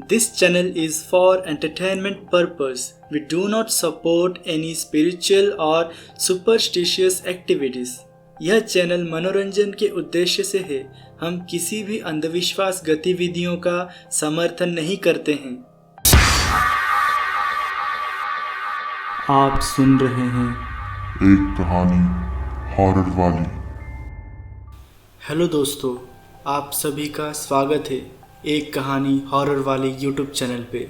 This channel is for entertainment purpose. We do not support any spiritual or superstitious activities. यह channel मनोरंजन के उद्देश्य से है। हम किसी भी अंधविश्वास गतिविधियों का समर्थन नहीं करते हैं। आप सुन रहे हैं एक कहानी हॉरर वाली। हेलो दोस्तों, आप सभी का स्वागत है एक कहानी हॉरर वाली यूट्यूब चैनल पे।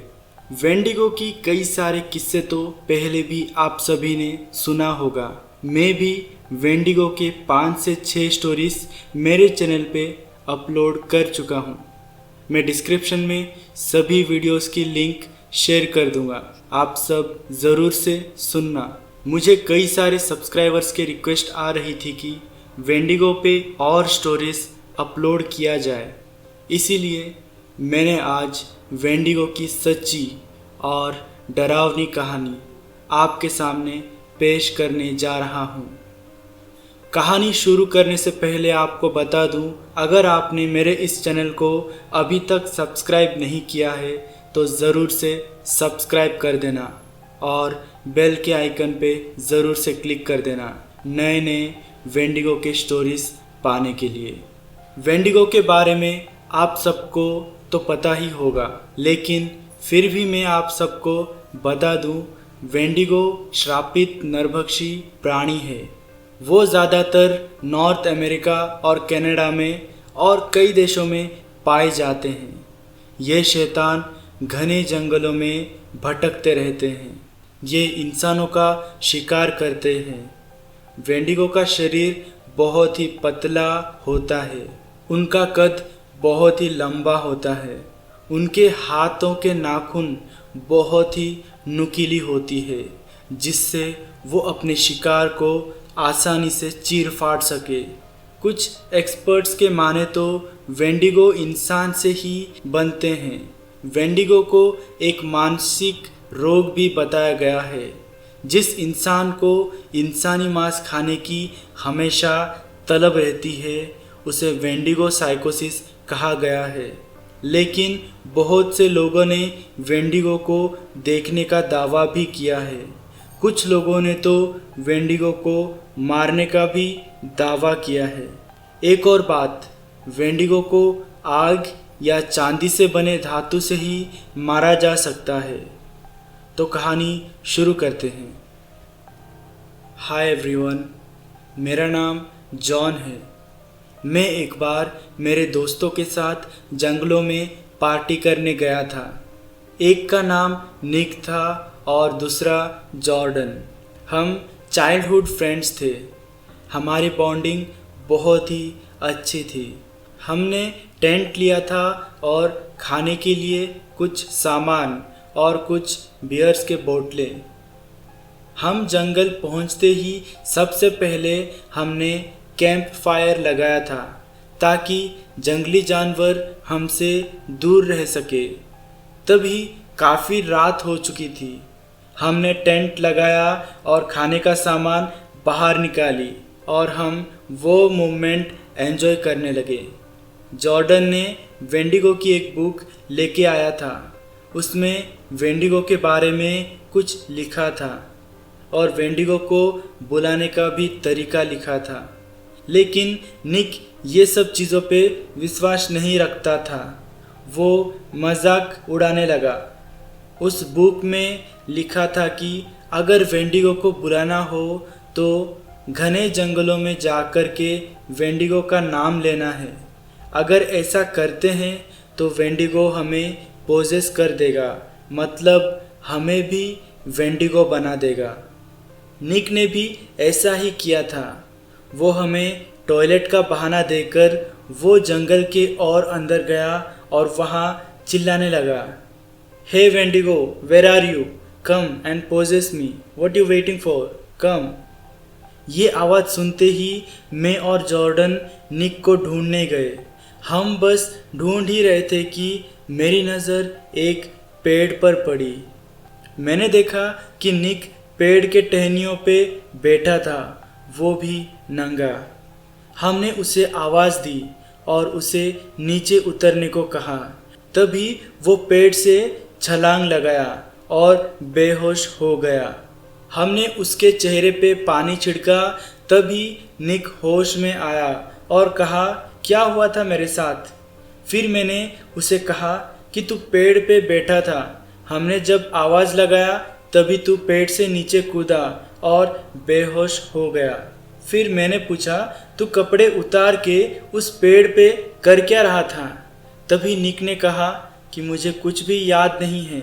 वेंडिगो की कई सारे किस्से तो पहले भी आप सभी ने सुना होगा। मैं भी वेंडिगो के 5 से 6 स्टोरीज मेरे चैनल पे अपलोड कर चुका हूँ। मैं डिस्क्रिप्शन में सभी वीडियोस की लिंक शेयर कर दूँगा, आप सब ज़रूर से सुनना। मुझे कई सारे सब्सक्राइबर्स के रिक्वेस्ट आ रही थी कि वेंडिगो पे और स्टोरीज अपलोड किया जाए, इसीलिए मैंने आज वेंडिगो की सच्ची और डरावनी कहानी आपके सामने पेश करने जा रहा हूँ। कहानी शुरू करने से पहले आपको बता दूँ, अगर आपने मेरे इस चैनल को अभी तक सब्सक्राइब नहीं किया है तो ज़रूर से सब्सक्राइब कर देना और बेल के आइकन पे ज़रूर से क्लिक कर देना नए नए वेंडिगो के स्टोरीज़ पाने के लिए। वेंडिगो के बारे में आप सबको तो पता ही होगा, लेकिन फिर भी मैं आप सबको बता दूं, वेंडिगो श्रापित नरभक्षी प्राणी है। वो ज़्यादातर नॉर्थ अमेरिका और कनाडा में और कई देशों में पाए जाते हैं। ये शैतान घने जंगलों में भटकते रहते हैं। ये इंसानों का शिकार करते हैं। वेंडिगो का शरीर बहुत ही पतला होता है। उनका कद बहुत ही लंबा होता है। उनके हाथों के नाखून बहुत ही नुकीली होती है, जिससे वो अपने शिकार को आसानी से चीर फाड़ सके। कुछ एक्सपर्ट्स के माने तो वेंडिगो इंसान से ही बनते हैं। वेंडिगो को एक मानसिक रोग भी बताया गया है। जिस इंसान को इंसानी मांस खाने की हमेशा तलब रहती है, उसे वेंडिगो साइकोसिस कहा गया है। लेकिन बहुत से लोगों ने वेंडिगो को देखने का दावा भी किया है। कुछ लोगों ने तो वेंडिगो को मारने का भी दावा किया है। एक और बात, वेंडिगो को आग या चांदी से बने धातु से ही मारा जा सकता है। तो कहानी शुरू करते हैं। हाय एवरीवन, मेरा नाम जॉन है। मैं एक बार मेरे दोस्तों के साथ जंगलों में पार्टी करने गया था। एक का नाम निक था और दूसरा जॉर्डन। हम चाइल्डहुड फ्रेंड्स थे। हमारी बॉन्डिंग बहुत ही अच्छी थी। हमने टेंट लिया था और खाने के लिए कुछ सामान और कुछ बियर्स के बोतलें। हम जंगल पहुंचते ही सबसे पहले हमने कैंप फायर लगाया था, ताकि जंगली जानवर हमसे दूर रह सके। तभी काफ़ी रात हो चुकी थी। हमने टेंट लगाया और खाने का सामान बाहर निकाली और हम वो मोमेंट एंजॉय करने लगे। जॉर्डन ने वेंडिगो की एक बुक लेके आया था। उसमें वेंडिगो के बारे में कुछ लिखा था और वेंडिगो को बुलाने का भी तरीका लिखा था। लेकिन निक ये सब चीज़ों पे विश्वास नहीं रखता था। वो मजाक उड़ाने लगा। उस बुक में लिखा था कि अगर वेंडिगो को बुलाना हो तो घने जंगलों में जाकर के वेंडिगो का नाम लेना है। अगर ऐसा करते हैं तो वेंडिगो हमें पोजेस कर देगा, मतलब हमें भी वेंडिगो बना देगा। निक ने भी ऐसा ही किया था। वो हमें टॉयलेट का बहाना देकर वो जंगल के और अंदर गया और वहाँ चिल्लाने लगा, hey Wendigo, where are you? Come and possess me, what you waiting for, come. ये आवाज़ सुनते ही मैं और जॉर्डन निक को ढूंढने गए। हम बस ढूंढ ही रहे थे कि मेरी नज़र एक पेड़ पर पड़ी। मैंने देखा कि निक पेड़ के टहनियों पे बैठा था, वो भी नंगा। हमने उसे आवाज़ दी और उसे नीचे उतरने को कहा। तभी वो पेड़ से छलांग लगाया और बेहोश हो गया। हमने उसके चेहरे पे पानी छिड़का, तभी निक होश में आया और कहा, क्या हुआ था मेरे साथ? फिर मैंने उसे कहा कि तू पेड़ पे बैठा था, हमने जब आवाज़ लगाया तभी तू पेड़ से नीचे कूदा और बेहोश हो गया। फिर मैंने पूछा, तू कपड़े उतार के उस पेड़ पे कर क्या रहा था? तभी निक ने कहा कि मुझे कुछ भी याद नहीं है।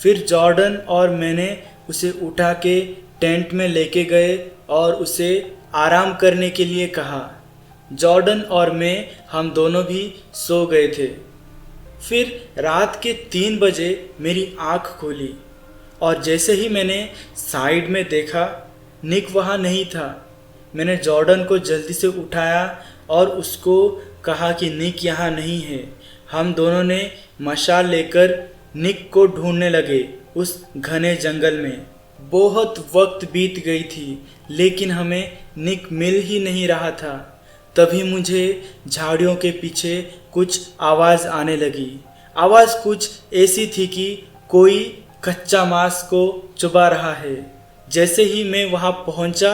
फिर जॉर्डन और मैंने उसे उठा के टेंट में लेके गए और उसे आराम करने के लिए कहा। जॉर्डन और मैं हम दोनों भी सो गए थे। फिर रात के 3 बजे मेरी आँख खुली और जैसे ही मैंने साइड में देखा, निक वहाँ नहीं था। मैंने जॉर्डन को जल्दी से उठाया और उसको कहा कि निक यहाँ नहीं है। हम दोनों ने मशाल लेकर निक को ढूंढने लगे उस घने जंगल में। बहुत वक्त बीत गई थी लेकिन हमें निक मिल ही नहीं रहा था। तभी मुझे झाड़ियों के पीछे कुछ आवाज़ आने लगी। आवाज़ कुछ ऐसी थी कि कोई कच्चा मांस को चबा रहा है। जैसे ही मैं वहाँ पहुँचा,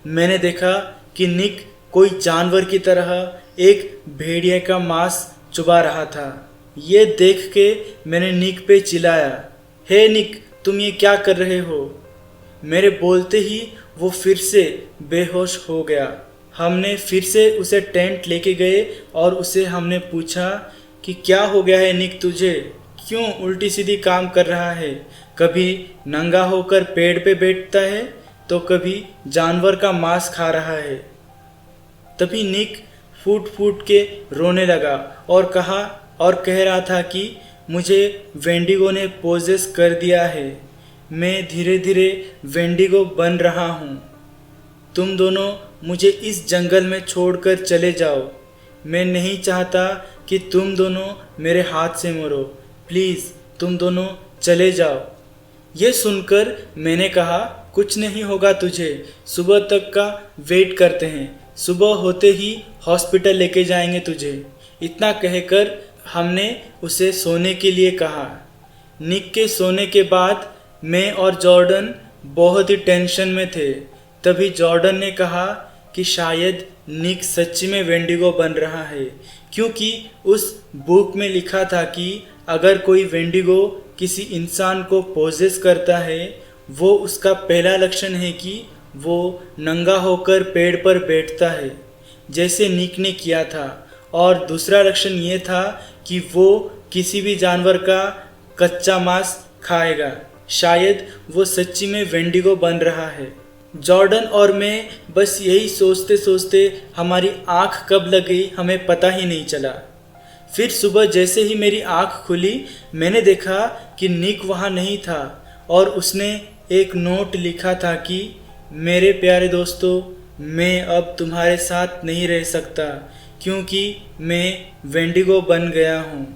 मैंने देखा कि निक कोई जानवर की तरह एक भेड़िए का मांस चबा रहा था। ये देख के मैंने निक पे चिल्लाया, हे निक, तुम ये क्या कर रहे हो? मेरे बोलते ही वो फिर से बेहोश हो गया। हमने फिर से उसे टेंट लेके गए और उसे हमने पूछा कि क्या हो गया है निक तुझे? क्यों उल्टी सीधी काम कर रहा है? कभी नंगा होकर पेड़ पे बैठता है तो कभी जानवर का मांस खा रहा है। तभी निक फूट फूट के रोने लगा और कह रहा था कि मुझे वेंडिगो ने पोजेस कर दिया है। मैं धीरे धीरे वेंडिगो बन रहा हूँ। तुम दोनों मुझे इस जंगल में छोड़कर चले जाओ। मैं नहीं चाहता कि तुम दोनों मेरे हाथ से मरो। प्लीज़ तुम दोनों चले जाओ। ये सुनकर मैंने कहा, कुछ नहीं होगा तुझे, सुबह तक का वेट करते हैं, सुबह होते ही हॉस्पिटल लेके जाएंगे तुझे। इतना कहकर हमने उसे सोने के लिए कहा। निक के सोने के बाद मैं और जॉर्डन बहुत ही टेंशन में थे। तभी जॉर्डन ने कहा कि शायद निक सच्ची में वेंडिगो बन रहा है, क्योंकि उस बुक में लिखा था कि अगर कोई वेंडिगो किसी इंसान को पोजेस करता है, वो उसका पहला लक्षण है कि वो नंगा होकर पेड़ पर बैठता है, जैसे निक ने किया था। और दूसरा लक्षण ये था कि वो किसी भी जानवर का कच्चा मांस खाएगा। शायद वो सच्ची में वेंडिगो बन रहा है। जॉर्डन और मैं बस यही सोचते सोचते हमारी आँख कब लग गई हमें पता ही नहीं चला। फिर सुबह जैसे ही मेरी आँख खुली, मैंने देखा कि निक वहाँ नहीं था और उसने एक नोट लिखा था कि मेरे प्यारे दोस्तों, मैं अब तुम्हारे साथ नहीं रह सकता क्योंकि मैं वेंडिगो बन गया हूँ।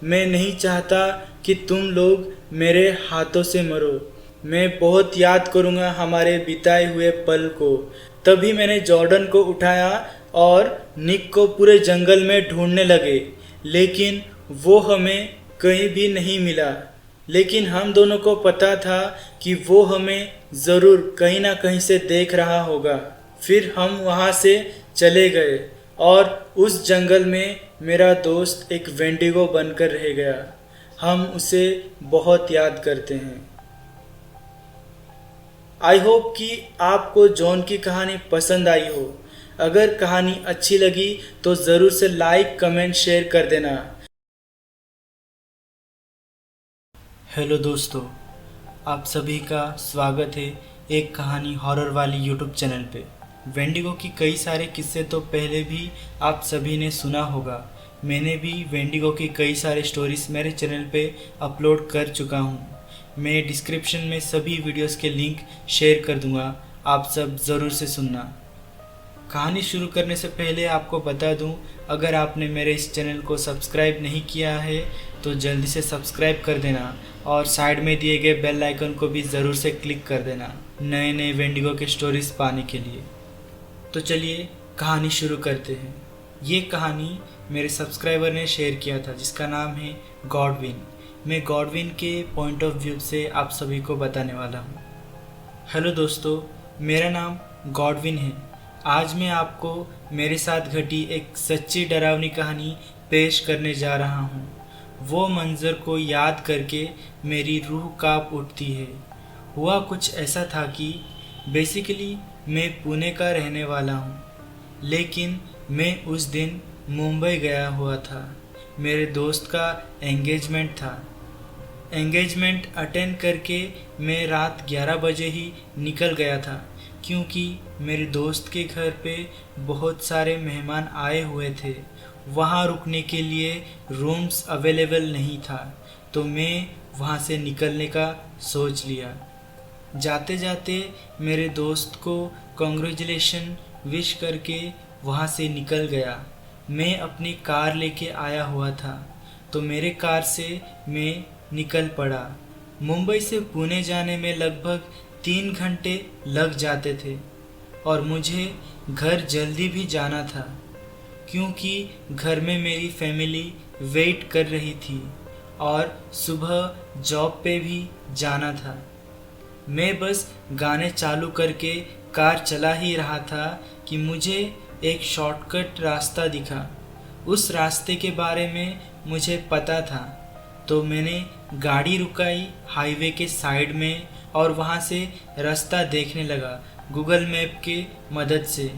मैं नहीं चाहता कि तुम लोग मेरे हाथों से मरो। मैं बहुत याद करूँगा हमारे बिताए हुए पल को। तभी मैंने जॉर्डन को उठाया और निक को पूरे जंगल में ढूंढने लगे, लेकिन वो हमें कहीं भी नहीं मिला। लेकिन हम दोनों को पता था कि वो हमें ज़रूर कहीं ना कहीं से देख रहा होगा। फिर हम वहाँ से चले गए और उस जंगल में मेरा दोस्त एक वेंडिगो बनकर रह गया। हम उसे बहुत याद करते हैं। आई होप कि आपको जॉन की कहानी पसंद आई हो। अगर कहानी अच्छी लगी तो ज़रूर से लाइक, कमेंट, शेयर कर देना। हेलो दोस्तों, आप सभी का स्वागत है एक कहानी हॉरर वाली यूट्यूब चैनल पे। वेंडिगो की कई सारे किस्से तो पहले भी आप सभी ने सुना होगा। मैंने भी वेंडिगो की कई सारे स्टोरीज मेरे चैनल पे अपलोड कर चुका हूँ। मैं डिस्क्रिप्शन में सभी वीडियोस के लिंक शेयर कर दूँगा, आप सब ज़रूर से सुनना। कहानी शुरू करने से पहले आपको बता दूं, अगर आपने मेरे इस चैनल को सब्सक्राइब नहीं किया है तो जल्दी से सब्सक्राइब कर देना और साइड में दिए गए बेल आइकन को भी ज़रूर से क्लिक कर देना नए नए वेंडिगो के स्टोरीज़ पाने के लिए। तो चलिए कहानी शुरू करते हैं। ये कहानी मेरे सब्सक्राइबर ने शेयर किया था, जिसका नाम है गॉडविन। मैं गॉडविन के पॉइंट ऑफ व्यू से आप सभी को बताने वाला हूँ। हेलो दोस्तों, मेरा नाम गॉडविन है। आज मैं आपको मेरे साथ घटी एक सच्ची डरावनी कहानी पेश करने जा रहा हूँ। वो मंज़र को याद करके मेरी रूह कांप उठती है। हुआ कुछ ऐसा था कि बेसिकली मैं पुणे का रहने वाला हूँ, लेकिन मैं उस दिन मुंबई गया हुआ था। मेरे दोस्त का एंगेजमेंट था। एंगेजमेंट अटेंड करके मैं रात 11 बजे ही निकल गया था, क्योंकि मेरे दोस्त के घर पे बहुत सारे मेहमान आए हुए थे। वहाँ रुकने के लिए रूम्स अवेलेबल नहीं था, तो मैं वहाँ से निकलने का सोच लिया। जाते जाते मेरे दोस्त को कॉन्ग्रेचुलेशन विश करके वहाँ से निकल गया। मैं अपनी कार लेके आया हुआ था, तो मेरे कार से मैं निकल पड़ा। मुंबई से पुणे जाने में लगभग 3 घंटे लग जाते थे और मुझे घर जल्दी भी जाना था, क्योंकि घर में मेरी फैमिली वेट कर रही थी और सुबह जॉब पे भी जाना था। मैं बस गाने चालू करके कार चला ही रहा था कि मुझे एक शॉर्टकट रास्ता दिखा। उस रास्ते के बारे में मुझे पता था, तो मैंने गाड़ी रुकाई हाईवे के साइड में और वहाँ से रास्ता देखने लगा गूगल मैप के मदद से।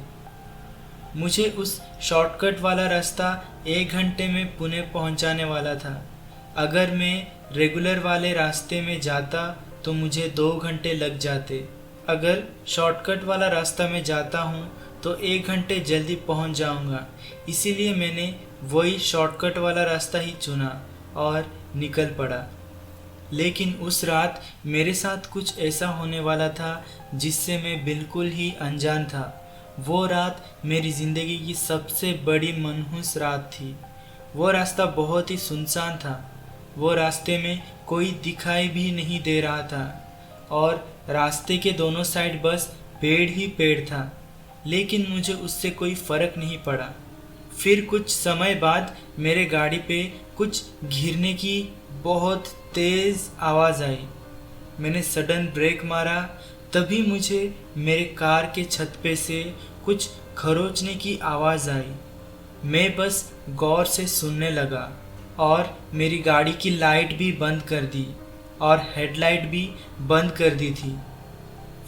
मुझे उस शॉर्टकट वाला रास्ता 1 घंटे में पुणे पहुँचाने वाला था। अगर मैं रेगुलर वाले रास्ते में जाता तो मुझे 2 घंटे लग जाते। अगर शॉर्टकट वाला रास्ता में जाता हूँ तो 1 घंटे जल्दी पहुँच जाऊँगा। इसीलिए मैंने वही शॉर्टकट वाला रास्ता ही चुना और निकल पड़ा। लेकिन उस रात मेरे साथ कुछ ऐसा होने वाला था जिससे मैं बिल्कुल ही अनजान था। वो रात मेरी ज़िंदगी की सबसे बड़ी मनहूस रात थी। वो रास्ता बहुत ही सुनसान था। वो रास्ते में कोई दिखाई भी नहीं दे रहा था और रास्ते के दोनों साइड बस पेड़ ही पेड़ था, लेकिन मुझे उससे कोई फ़र्क नहीं पड़ा। फिर कुछ समय बाद मेरे गाड़ी पे कुछ गिरने की बहुत तेज़ आवाज़ आई। मैंने सडन ब्रेक मारा, तभी मुझे मेरे कार के छत पे से कुछ खरोचने की आवाज़ आई। मैं बस गौर से सुनने लगा और मेरी गाड़ी की लाइट भी बंद कर दी और हेडलाइट भी बंद कर दी थी।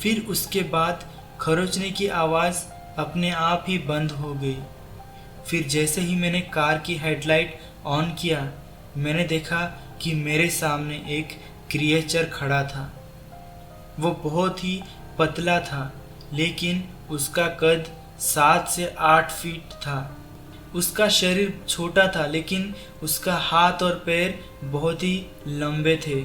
फिर उसके बाद खरोचने की आवाज़ अपने आप ही बंद हो गई। फिर जैसे ही मैंने कार की हेडलाइट ऑन किया, मैंने देखा कि मेरे सामने एक क्रिएचर खड़ा था। वो बहुत ही पतला था, लेकिन उसका कद 7 से 8 फीट था। उसका शरीर छोटा था, लेकिन उसका हाथ और पैर बहुत ही लंबे थे।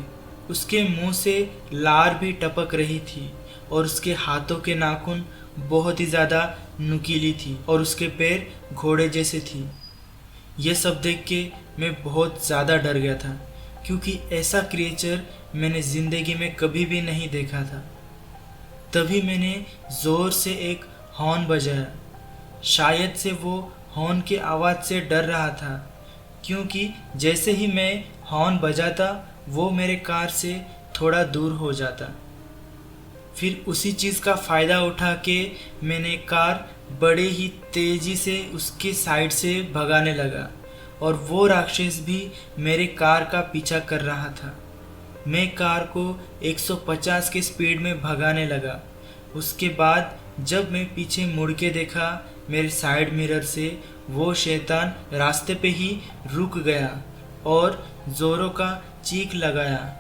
उसके मुंह से लार भी टपक रही थी और उसके हाथों के नाखून बहुत ही ज़्यादा नुकीली थी और उसके पैर घोड़े जैसे थी। ये सब देख के मैं बहुत ज़्यादा डर गया था, क्योंकि ऐसा क्रिएचर मैंने ज़िंदगी में कभी भी नहीं देखा था। तभी मैंने ज़ोर से एक हॉर्न बजाया। शायद से वो हॉर्न की आवाज़ से डर रहा था, क्योंकि जैसे ही मैं हॉर्न बजाता वो मेरे कार से थोड़ा दूर हो जाता। फिर उसी चीज़ का फ़ायदा उठा के मैंने कार बड़े ही तेज़ी से उसके साइड से भगाने लगा और वो राक्षस भी मेरे कार का पीछा कर रहा था। मैं कार को 150 के स्पीड में भगाने लगा। उसके बाद जब मैं पीछे मुड़ के देखा, मेरे साइड मिरर से वो शैतान रास्ते पे ही रुक गया और ज़ोरों का चीख लगाया।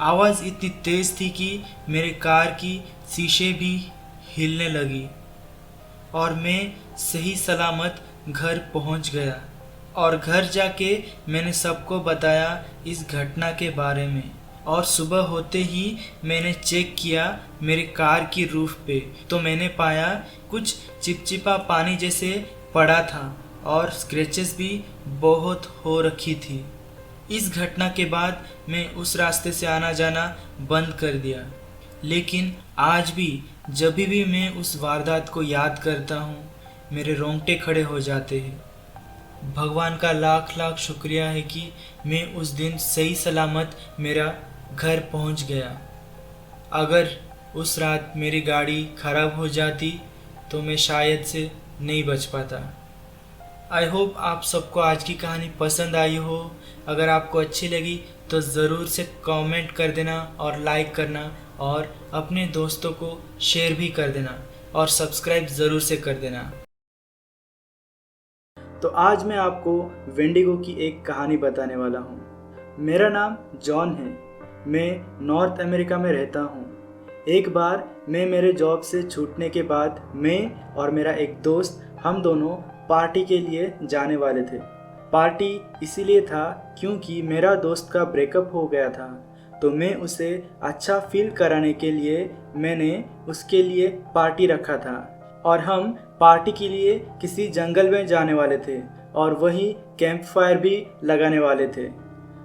आवाज़ इतनी तेज़ थी कि मेरे कार की शीशे भी हिलने लगी और मैं सही सलामत घर पहुंच गया। और घर जाके मैंने सबको बताया इस घटना के बारे में। और सुबह होते ही मैंने चेक किया मेरे कार की रूफ पे, तो मैंने पाया कुछ चिपचिपा पानी जैसे पड़ा था और स्क्रैचेस भी बहुत हो रखी थी। इस घटना के बाद मैं उस रास्ते से आना जाना बंद कर दिया, लेकिन आज भी जब भी मैं उस वारदात को याद करता हूँ मेरे रोंगटे खड़े हो जाते हैं। भगवान का लाख लाख शुक्रिया है कि मैं उस दिन सही सलामत मेरा घर पहुंच गया। अगर उस रात मेरी गाड़ी ख़राब हो जाती तो मैं शायद से नहीं बच पाता। आई होप आप सबको आज की कहानी पसंद आई हो। अगर आपको अच्छी लगी तो ज़रूर से कमेंट कर देना और लाइक करना और अपने दोस्तों को शेयर भी कर देना और सब्सक्राइब ज़रूर से कर देना। तो आज मैं आपको वेंडिगो की एक कहानी बताने वाला हूँ। मेरा नाम जॉन है। मैं नॉर्थ अमेरिका में रहता हूँ। एक बार मैं मेरे जॉब से छूटने के बाद मैं और मेरा एक दोस्त हम दोनों पार्टी के लिए जाने वाले थे। पार्टी इसीलिए था क्योंकि मेरा दोस्त का ब्रेकअप हो गया था, तो मैं उसे अच्छा फील कराने के लिए मैंने उसके लिए पार्टी रखा था और हम पार्टी के लिए किसी जंगल में जाने वाले थे और वहीं कैंप फायर भी लगाने वाले थे।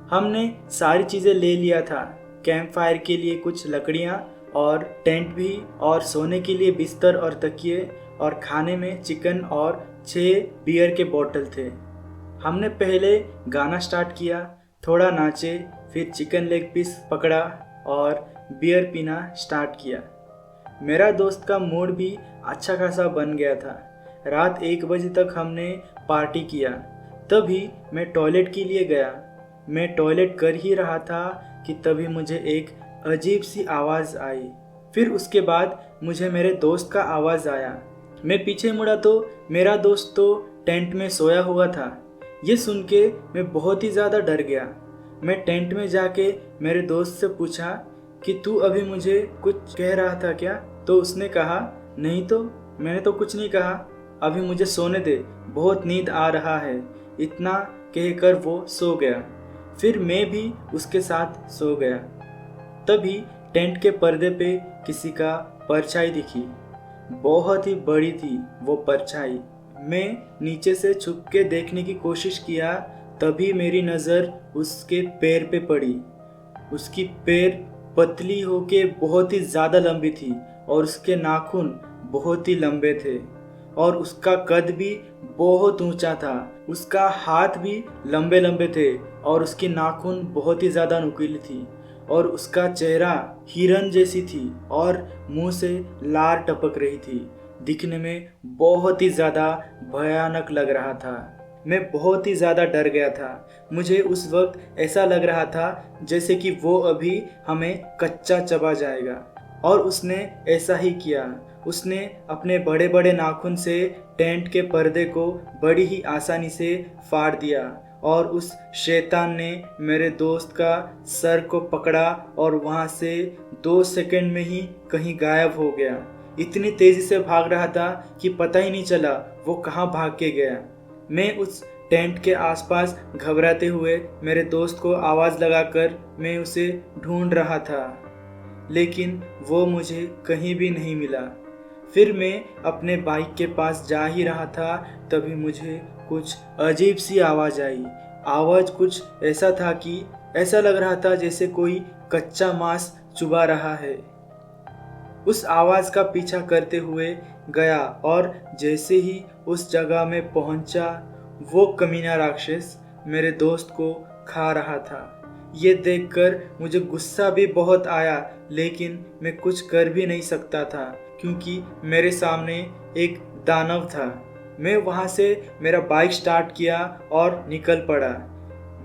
हमने सारी चीज़ें ले लिया था। कैंप फायर के लिए कुछ लकड़ियाँ और टेंट भी, और सोने के लिए बिस्तर और तकिए, और खाने में चिकन और 6 बियर के बोतल थे। हमने पहले गाना स्टार्ट किया, थोड़ा नाचे, फिर चिकन लेग पीस पकड़ा और बियर पीना स्टार्ट किया। मेरा दोस्त का मूड भी अच्छा खासा बन गया था। रात 1 बजे तक हमने पार्टी किया। तभी मैं टॉयलेट के लिए गया। मैं टॉयलेट कर ही रहा था कि तभी मुझे एक अजीब सी आवाज़ आई। फिर उसके बाद मुझे मेरे दोस्त का आवाज़ आया। मैं पीछे मुड़ा तो मेरा दोस्त तो टेंट में सोया हुआ था। ये सुन के मैं बहुत ही ज़्यादा डर गया। मैं टेंट में जाके मेरे दोस्त से पूछा कि तू अभी मुझे कुछ कह रहा था क्या? तो उसने कहा, नहीं तो, मैंने तो कुछ नहीं कहा, अभी मुझे सोने दे, बहुत नींद आ रहा है। इतना कहकर वो सो गया। फिर मैं भी उसके साथ सो गया। तभी टेंट के पर्दे पे किसी का परछाई दिखी। बहुत ही बड़ी थी वो परछाई। मैं नीचे से छुप के देखने की कोशिश किया, तभी मेरी नज़र उसके पैर पे पड़ी। उसकी पैर पतली होके बहुत ही ज़्यादा लंबी थी और उसके नाखून बहुत ही लंबे थे और उसका कद भी बहुत ऊंचा था। उसका हाथ भी लंबे लंबे थे और उसकी नाखून बहुत ही ज़्यादा नुकीली थी और उसका चेहरा हिरन जैसी थी और मुंह से लार टपक रही थी। दिखने में बहुत ही ज़्यादा भयानक लग रहा था। मैं बहुत ही ज़्यादा डर गया था। मुझे उस वक्त ऐसा लग रहा था जैसे कि वो अभी हमें कच्चा चबा जाएगा, और उसने ऐसा ही किया। उसने अपने बड़े बड़े नाखून से टेंट के पर्दे को बड़ी ही आसानी से फाड़ दिया और उस शैतान ने मेरे दोस्त का सर को पकड़ा और वहाँ से 2 सेकंड में ही कहीं गायब हो गया। इतनी तेज़ी से भाग रहा था कि पता ही नहीं चला वो कहाँ भाग के गया। मैं उस टेंट के आसपास घबराते हुए मेरे दोस्त को आवाज़ लगाकर मैं उसे ढूंढ रहा था, लेकिन वो मुझे कहीं भी नहीं मिला। फिर मैं अपने बाइक के पास जा ही रहा था, तभी मुझे कुछ अजीब सी आवाज़ आई। आवाज़ कुछ ऐसा था कि ऐसा लग रहा था जैसे कोई कच्चा मांस चुबा रहा है। उस आवाज़ का पीछा करते हुए गया और जैसे ही उस जगह में पहुंचा, वो कमीना राक्षस मेरे दोस्त को खा रहा था। ये देखकर मुझे गुस्सा भी बहुत आया, लेकिन मैं कुछ कर भी नहीं सकता था क्योंकि मेरे सामने एक दानव था। मैं वहाँ से मेरा बाइक स्टार्ट किया और निकल पड़ा।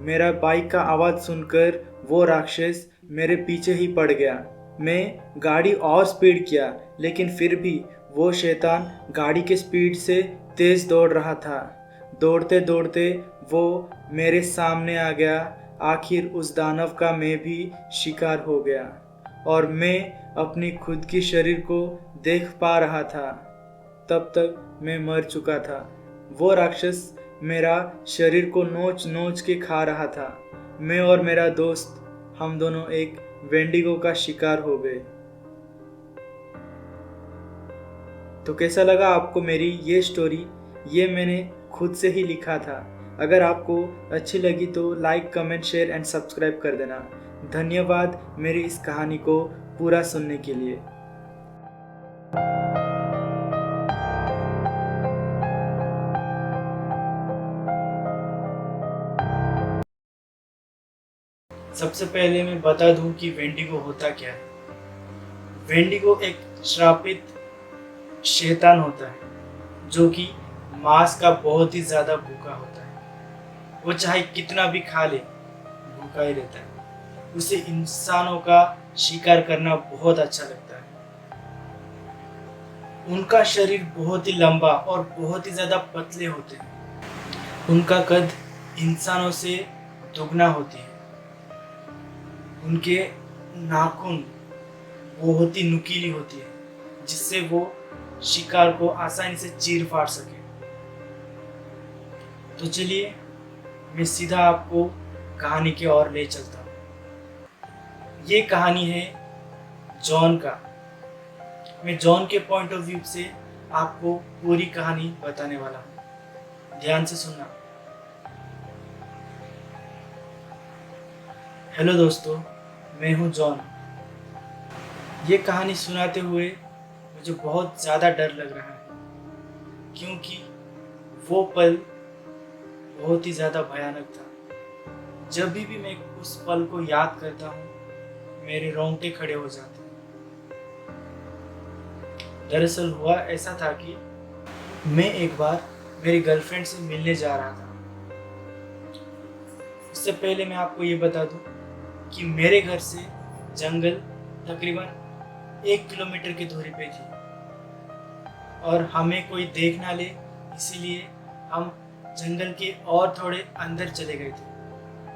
मेरा बाइक का आवाज़ सुनकर वो राक्षस मेरे पीछे ही पड़ गया। मैं गाड़ी और स्पीड किया, लेकिन फिर भी वो शैतान गाड़ी के स्पीड से तेज़ दौड़ रहा था। दौड़ते दौड़ते वो मेरे सामने आ गया। आखिर उस दानव का मैं भी शिकार हो गया और मैं अपनी खुद की शरीर को देख पा रहा था। तब तक मैं मर चुका था। वो राक्षस मेरा शरीर को नोच नोच के खा रहा था। मैं और मेरा दोस्त, हम दोनों एक वेंडिगो का शिकार हो गए। तो कैसा लगा आपको मेरी ये स्टोरी? ये मैंने खुद से ही लिखा था। अगर आपको अच्छी लगी तो like, comment, share and subscribe कर देना। धन्यवाद मेरी इस कहानी को पूरा सुनने के लिए। सबसे पहले मैं बता दूं कि वेंडिगो होता क्या है। वेंडिगो एक श्रापित शैतान होता है जो कि मांस का बहुत ही ज़्यादा भूखा होता है। वो चाहे कितना भी खा ले, भूखा ही रहता है। उसे इंसानों का शिकार करना बहुत अच्छा लगता है। उनका शरीर बहुत ही लंबा और बहुत ही ज़्यादा पतले होते हैं। उनका कद इंसानों से दुगना होती है। उनके नाखून बहुत ही नुकीली होती है जिससे वो शिकार को आसानी से चीर फाड़ सके। तो चलिए मैं सीधा आपको कहानी की ओर ले चलता हूँ। ये कहानी है जॉन का। मैं जॉन के पॉइंट ऑफ व्यू से आपको पूरी कहानी बताने वाला हूँ। ध्यान से सुनना। हेलो दोस्तों, मैं हूँ जॉन। ये कहानी सुनाते हुए मुझे बहुत ज़्यादा डर लग रहा है क्योंकि वो पल बहुत ही ज़्यादा भयानक था। जब भी मैं उस पल को याद करता हूँ मेरे रोंगटे खड़े हो जाते हैं। दरअसल हुआ ऐसा था कि मैं एक बार मेरी गर्लफ्रेंड से मिलने जा रहा था। उससे पहले मैं आपको ये बता दूं कि मेरे घर से जंगल तकरीबन 1 किलोमीटर की दूरी पे थी और हमें कोई देख ना ले, इसीलिए हम जंगल के और थोड़े अंदर चले गए थे।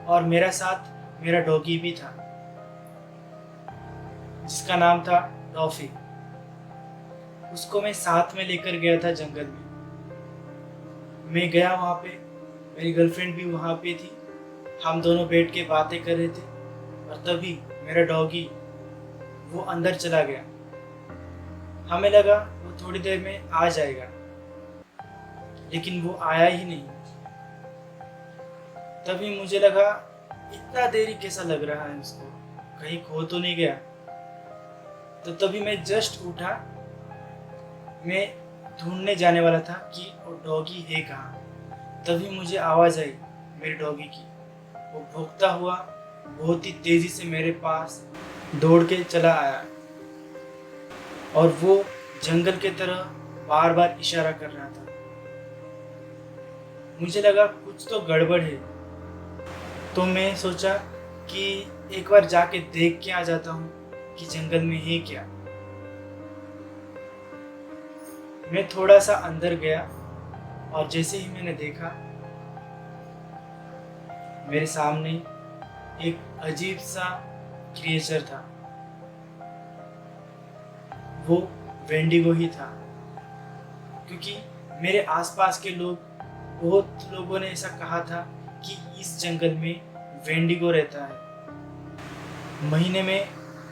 और मेरा साथ मेरा डॉगी भी था जिसका नाम था टॉफी। उसको मैं साथ में लेकर गया था जंगल में। मैं गया वहाँ पे, मेरी गर्लफ्रेंड भी वहाँ पे थी। हम दोनों बैठ के बातें कर रहे थे और तभी मेरा डॉगी वो अंदर चला गया। हमें लगा वो थोड़ी देर में आ जाएगा, लेकिन वो आया ही नहीं। तभी मुझे लगा इतना देरी कैसा लग रहा है उसको, कहीं खो तो नहीं गया। तो तभी मैं जस्ट उठा, मैं ढूंढने जाने वाला था कि वो डॉगी है कहाँ। तभी मुझे आवाज़ आई मेरे डॉगी की। वो भौंकता हुआ बहुत ही तेज़ी से मेरे पास दौड़ के चला आया और वो जंगल के तरह बार बार इशारा कर रहा था। मुझे लगा कुछ तो गड़बड़ है, तो मैं सोचा कि एक बार जाके देख के आ जाता हूँ कि जंगल में है क्या। मैं थोड़ा सा अंदर गया और जैसे ही मैंने देखा, मेरे सामने एक अजीब सा क्रिएचर था। वो वेंडिगो ही था, क्योंकि मेरे आसपास के लोग, बहुत लोगों ने ऐसा कहा था कि इस जंगल में वेंडिगो रहता है। महीने में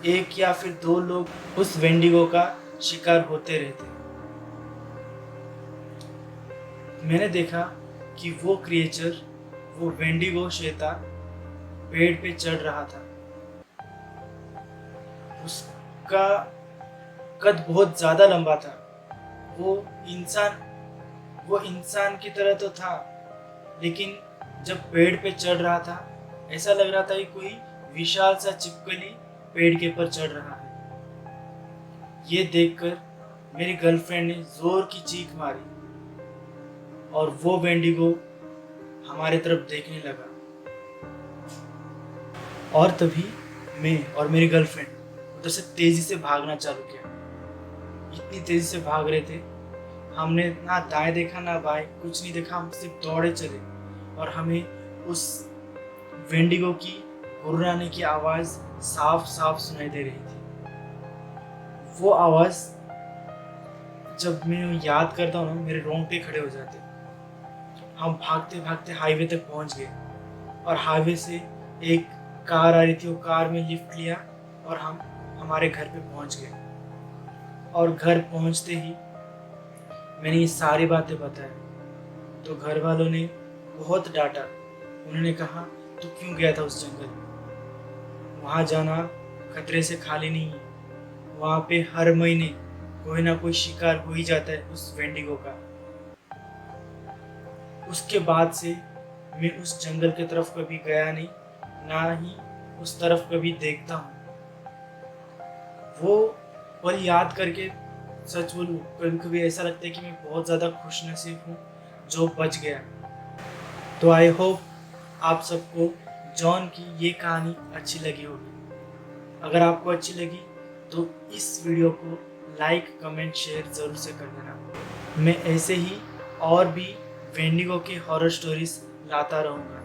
1 या फिर 2 लोग उस वेंडिगो का शिकार होते रहते हैं। मैंने देखा कि वो क्रिएचर, वो वेंडिगो शैतान पेड़ पे चढ़ रहा था। उसका कद बहुत ज़्यादा लंबा था। वो इंसान की तरह तो था, लेकिन जब पेड़ पे चढ़ रहा था ऐसा लग रहा था कि कोई विशाल सा छिपकली पेड़ के ऊपर चढ़ रहा है। ये देखकर मेरी गर्लफ्रेंड ने जोर की चीख मारी और वो वेंडिगो हमारे तरफ देखने लगा। और तभी मैं और मेरी गर्लफ्रेंड उधर से तेजी से भागना चालू किया। इतनी तेजी से भाग रहे थे, हमने ना दाएं देखा ना बाएं, कुछ नहीं देखा। हम सिर्फ दौड़े चले और हमें उस वेंडिगो की गुर्राने की आवाज़ साफ साफ सुनाई दे रही थी। वो आवाज़ जब मैं याद करता हूँ ना, मेरे रोंगटे खड़े हो जाते। हम भागते भागते हाईवे तक पहुँच गए और हाईवे से एक कार आ रही थी। वो कार में लिफ्ट लिया और हम हमारे घर पे पहुँच गए। और घर पहुँचते ही मैंने ये सारी बातें बताई तो घर वालों ने बहुत डांटा। उन्होंने कहा, तू क्यों गया था उस जंगल में? वहाँ जाना खतरे से खाली नहीं है। वहाँ पे हर महीने कोई ना कोई शिकार हो ही जाता है उस वेंडिगो का। उसके बाद से मैं उस जंगल की तरफ कभी गया नहीं, ना ही उस तरफ कभी देखता हूँ, वो पल याद करके सच बोलूँ कभी कभी ऐसा लगता है कि मैं बहुत ज़्यादा खुशनसीब हूँ जो बच गया। तो आई होप आप सबको जॉन की ये कहानी अच्छी लगी होगी। अगर आपको अच्छी लगी तो इस वीडियो को लाइक कमेंट शेयर ज़रूर से कर देना। मैं ऐसे ही और भी वेंडिगो के हॉरर स्टोरीज लाता रहूँगा।